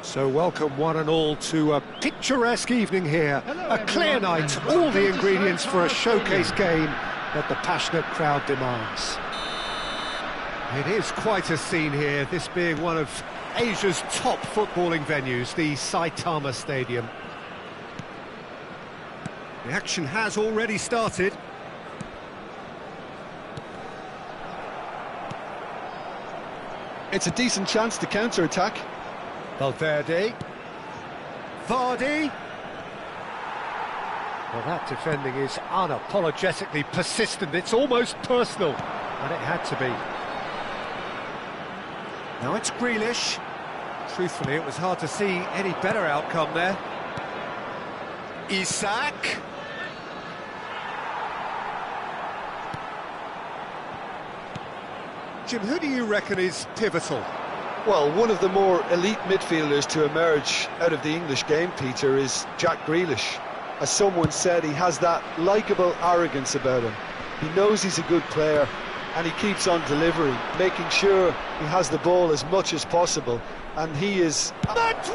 So welcome one and all to a picturesque evening here. A clear night, all the ingredients for a showcase game that the passionate crowd demands. It is quite a scene here, this being one of Asia's top footballing venues, the Saitama Stadium. The action has already started. It's a decent chance to counter-attack. Valverde. Vardy. Well, that defending is unapologetically persistent. It's almost personal, and it had to be. Now it's Grealish. Truthfully, it was hard to see any better outcome there. Isak. Jim, who do you reckon is pivotal? Well, one of the more elite midfielders to emerge out of the English game, Peter, is Jack Grealish. As someone said, he has that likeable arrogance about him. He knows he's a good player, and he keeps on delivering, making sure he has the ball as much as possible, and he is... Match!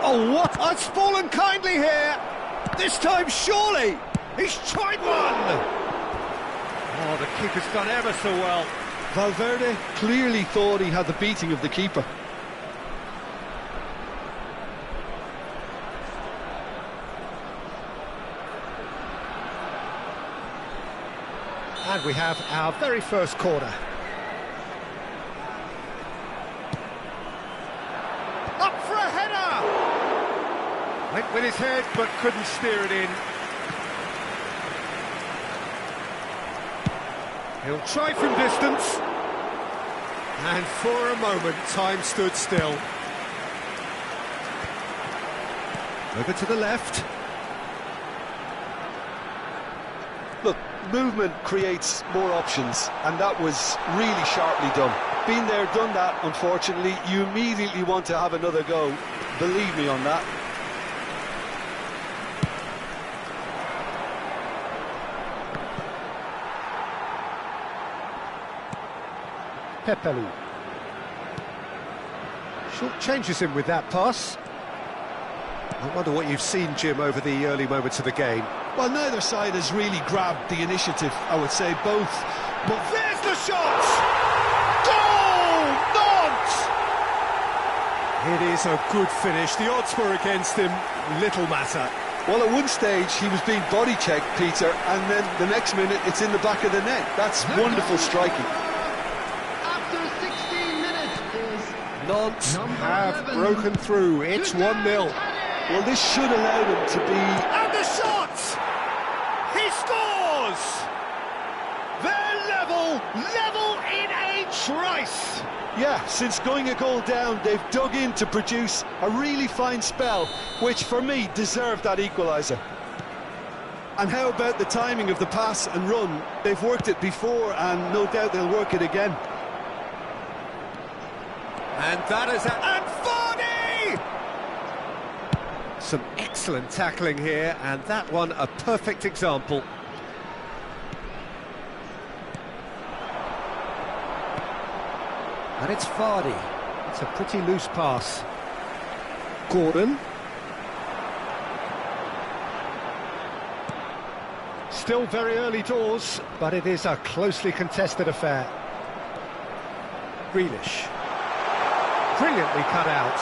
Oh, what? It's fallen kindly here! This time, surely! He's tried one! Oh, the keeper's done ever so well. Valverde clearly thought he had the beating of the keeper. And we have our very first corner. Up for a header! Went with his head, but couldn't steer it in. He'll try from distance. And for a moment, time stood still. Over to the left. Look, movement creates more options, and that was really sharply done. Been there, done that, unfortunately. You immediately want to have another go. Believe me on that. Pepelu. Short changes him with that pass. I wonder what you've seen, Jim, over the early moments of the game. Well, neither side has really grabbed the initiative, I would say both. But there's the shot! Goal! Nant! It is a good finish. The odds were against him. Little matter. Well, at one stage he was being body checked, Peter, and then the next minute it's in the back of the net. That's wonderful striking. Nant have broken through. It's 1-0. Well, this should allow them to be... And the shot! He scores! They're level in a trice! Yeah, since going a goal down, they've dug in to produce a really fine spell, which for me deserved that equaliser. And how about the timing of the pass and run? They've worked it before, and no doubt they'll work it again. And that is and Vardy! Some excellent tackling here, and that one a perfect example. And it's Vardy. It's a pretty loose pass. Gordon. Still very early doors, but it is a closely contested affair. Grealish. Brilliantly cut out.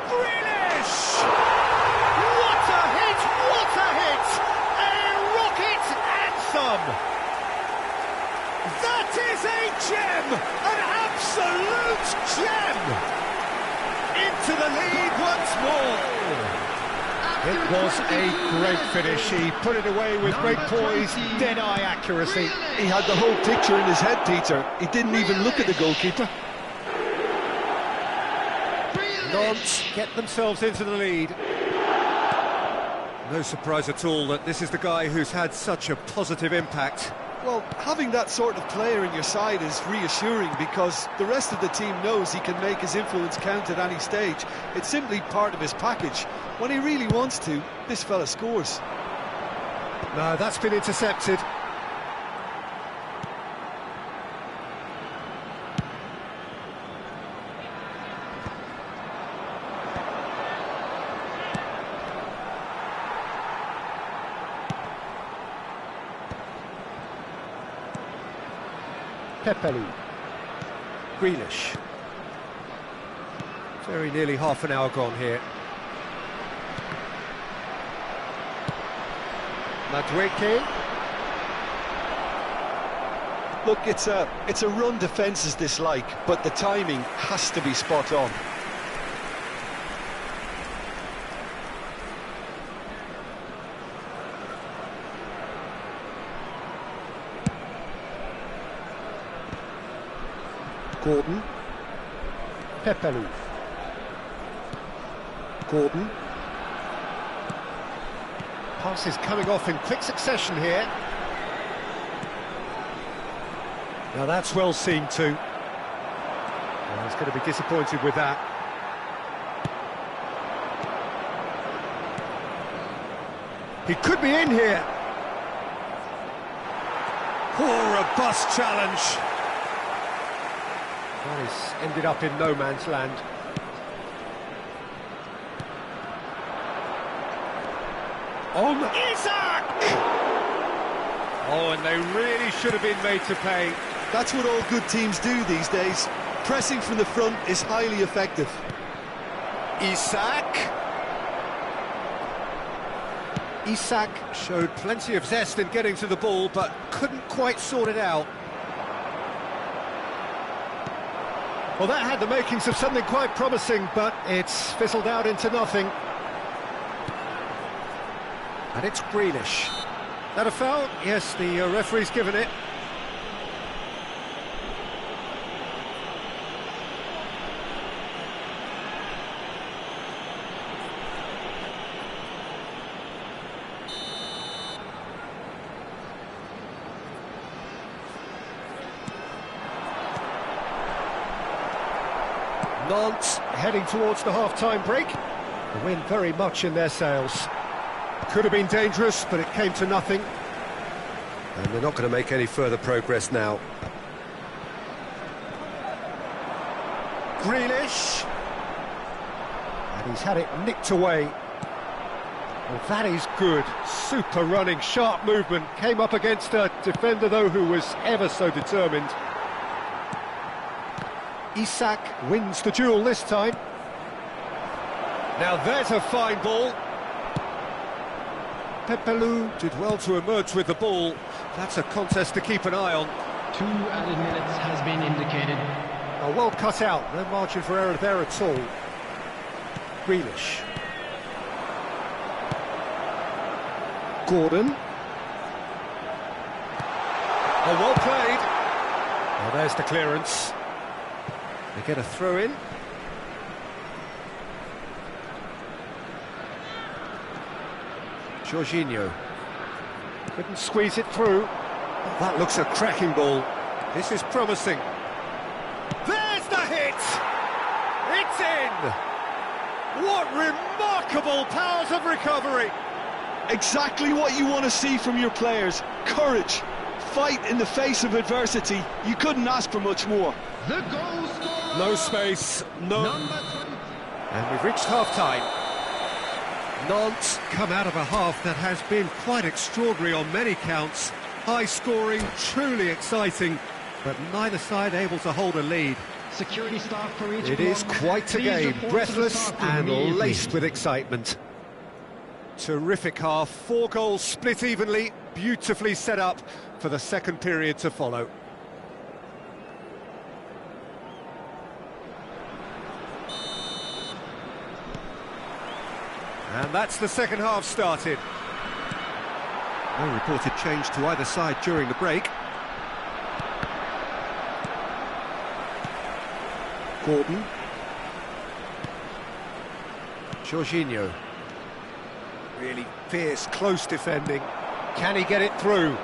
Grealish! What a hit! What a hit! A rocket anthem! That is a gem! An absolute gem! Into the lead once more! It was a great finish. He put it away with great poise, dead-eye accuracy. He had the whole picture in his head, Peter. He didn't even look at the goalkeeper. Nant get themselves into the lead. No surprise at all that this is the guy who's had such a positive impact. Well, having that sort of player in your side is reassuring because the rest of the team knows he can make his influence count at any stage. It's simply part of his package. When he really wants to, this fella scores. No, that's been intercepted. Pepelu. Grealish. Very nearly half an hour gone here. Madueke. Look, it's a run defence is dislike, but the timing has to be spot on. Gordon. Pepelu. Gordon. Passes coming off in quick succession here. Now that's well seen too. Well, he's going to be disappointed with that. He could be in here. Oh, robust challenge. That has ended up in no man's land. On Isak! Oh, and they really should have been made to pay. That's what all good teams do these days. Pressing from the front is highly effective. Isak. Isak showed plenty of zest in getting to the ball, but couldn't quite sort it out. Well, that had the makings of something quite promising, but it's fizzled out into nothing. And it's Grealish. That a foul? Yes, the referee's given it. Nantes heading towards the half-time break. The wind very much in their sails. Could have been dangerous, but it came to nothing. And they're not going to make any further progress now. Grealish. And he's had it nicked away. Well, that is good. Super running, sharp movement. Came up against a defender, though, who was ever so determined. Isak wins the duel this time. Now there's a fine ball. Pepelu did well to emerge with the ball. That's a contest to keep an eye on. 2 added minutes has been indicated. Oh, well cut out, no margin for error there at all. Grealish. Gordon. Oh, well played. Well, there's the clearance. They get a throw in. Jorginho couldn't squeeze it through. Oh, that looks a cracking ball. This is promising. There's the hit! It's in! What remarkable powers of recovery! Exactly what you want to see from your players. Courage, fight in the face of adversity. You couldn't ask for much more. The goal scorer! No space, no... And we've reached half-time. Nantes come out of a half that has been quite extraordinary on many counts. High-scoring, truly exciting, but neither side able to hold a lead. Security staff for each It is quite a game, breathless and laced with excitement. Terrific half, 4 goals split evenly, beautifully set up for the second period to follow. And that's the second half started. No reported change to either side during the break. Gordon. Jorginho. Really fierce, close defending. Can he get it through?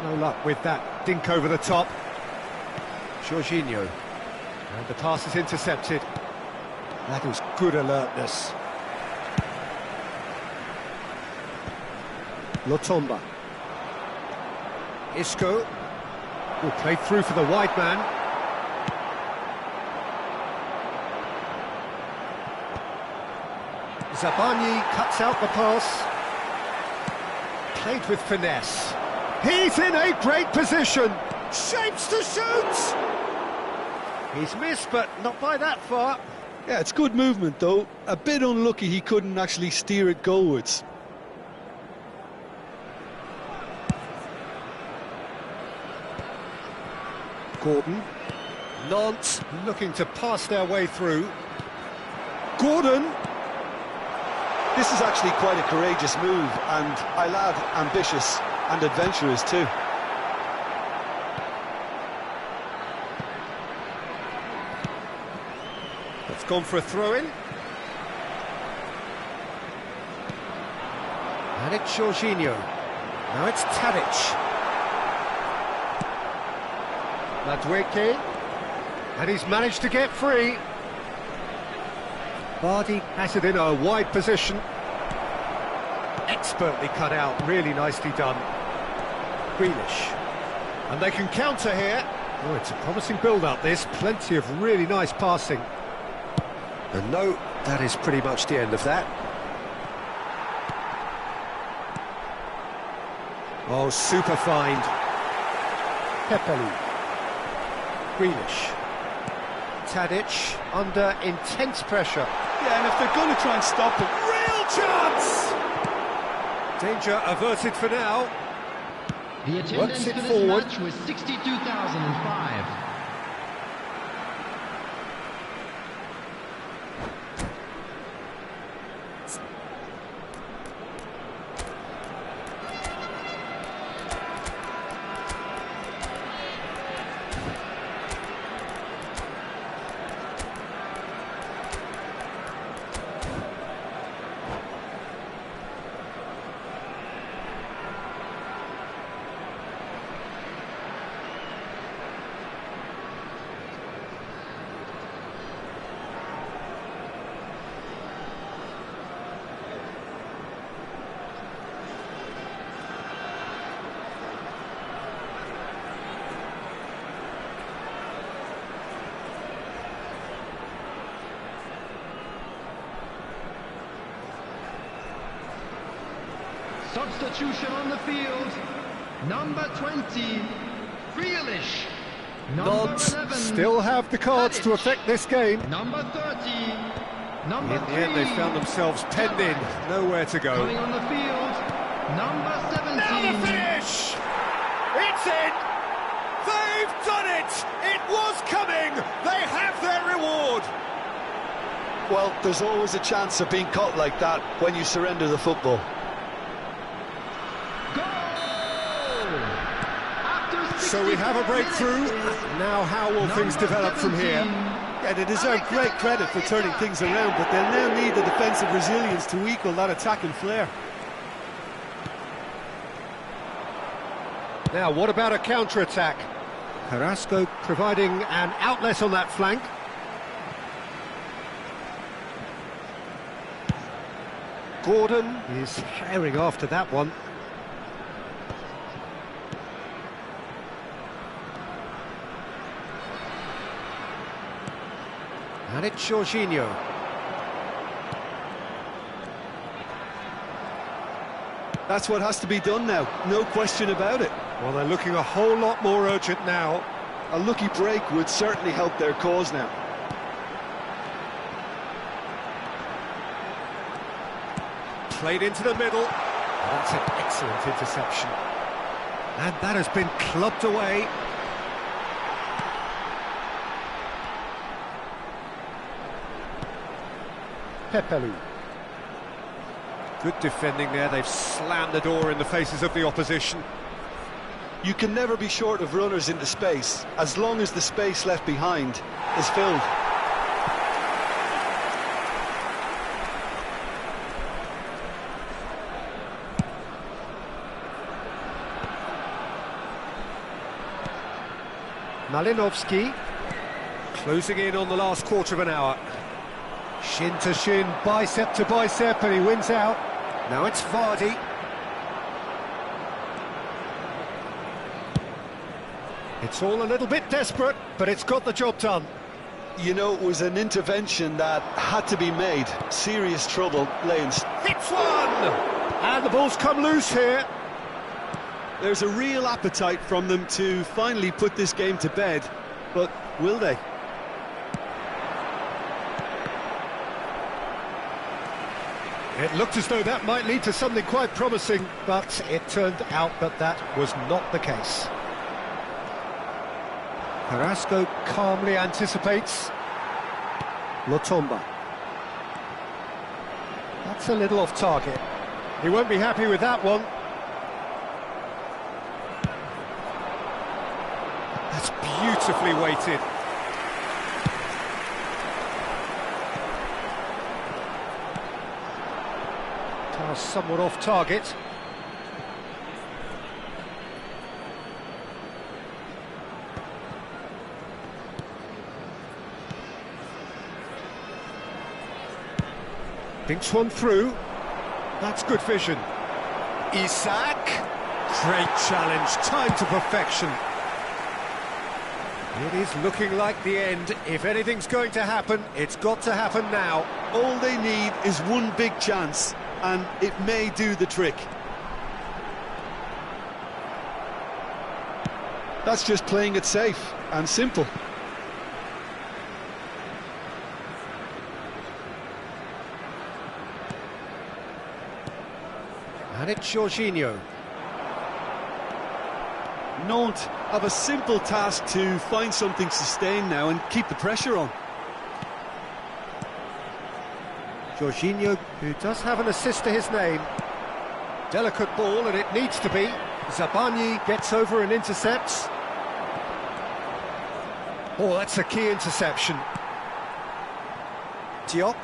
No luck with that dink over the top. Jorginho. And the pass is intercepted. That was good alertness. Lotomba. Isco. Will play through for the wide man. Zabani cuts out the pass. Played with finesse. He's in a great position. Shapes to shoot! He's missed, but not by that far. Yeah, it's good movement though. A bit unlucky he couldn't actually steer it goalwards. Gordon. Nantes looking to pass their way through. Gordon. This is actually quite a courageous move, and I'll add ambitious and adventurous too. It's gone for a throw-in. And it's Jorginho. Now it's Tadic. Madueke. And he's managed to get free. Vardy has it in a wide position. Expertly cut out, really nicely done. Grealish. And they can counter here. Oh, it's a promising build-up, this. Plenty of really nice passing. And no, that is pretty much the end of that. Oh, super find. Pepelu. Grealish. Tadic under intense pressure. Yeah, and if they're going to try and stop him... Real chance! Danger averted for now. The attendance Works it for this forward. match was 62,005. Substitution on the field. Number 20, Grealish. Nantes 11, still have the cards to Tadic. affect this game. Number 30, number In the 3. end, they found themselves penned in, nowhere to go. Coming on the field, number 17. Now the finish! It's in! They've done it! It was coming! They have their reward! Well, there's always a chance of being caught like that when you surrender the football. So we have a breakthrough. Now how will things develop from here? Yeah, they deserve great credit for turning things around, but they'll now need the defensive resilience to equal that attacking flair. Now, what about a counter-attack? Carrasco providing an outlet on that flank. Gordon is herring after that one. And it's Jorginho. That's what has to be done now, no question about it. Well, they're looking a whole lot more urgent now. A lucky break would certainly help their cause now. Played into the middle. That's an excellent interception. And that has been clubbed away. Pepelu. Good defending there, they've slammed the door in the faces of the opposition. You can never be short of runners into space, as long as the space left behind is filled. Malinovsky closing in on the last quarter of an hour. Shin to shin, bicep to bicep, and he wins out. Now it's Vardy. It's all a little bit desperate, but it's got the job done. You know, it was an intervention that had to be made. Serious trouble, Lanes. Hits one! And the ball's come loose here. There's a real appetite from them to finally put this game to bed, but will they? It looked as though that might lead to something quite promising, but it turned out that that was not the case. Carrasco calmly anticipates. Lotomba. That's a little off target. He won't be happy with that one. That's beautifully weighted. Pass somewhat off target. Thinks one through. That's good vision. Isak. Great challenge, time to perfection. It is looking like the end. If anything's going to happen, it's got to happen now. All they need is one big chance, and it may do the trick. That's just playing it safe and simple. And it's Jorginho. Nantes have a simple task to find something sustained now and keep the pressure on. Jorginho, who does have an assist to his name. Delicate ball, and it needs to be. Zabani gets over and intercepts. Oh, that's a key interception. Diop.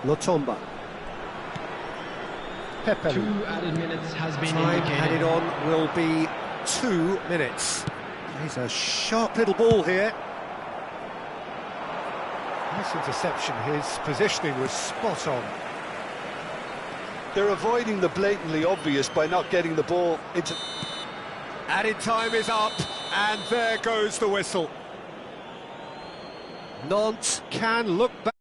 Lotomba. Pepe. 2 added minutes has been Time indicated. added on will be 2 minutes. He's a sharp little ball here. Nice interception, his positioning was spot on. They're avoiding the blatantly obvious by not getting the ball into... Added time is up, and there goes the whistle. Nantes can look back.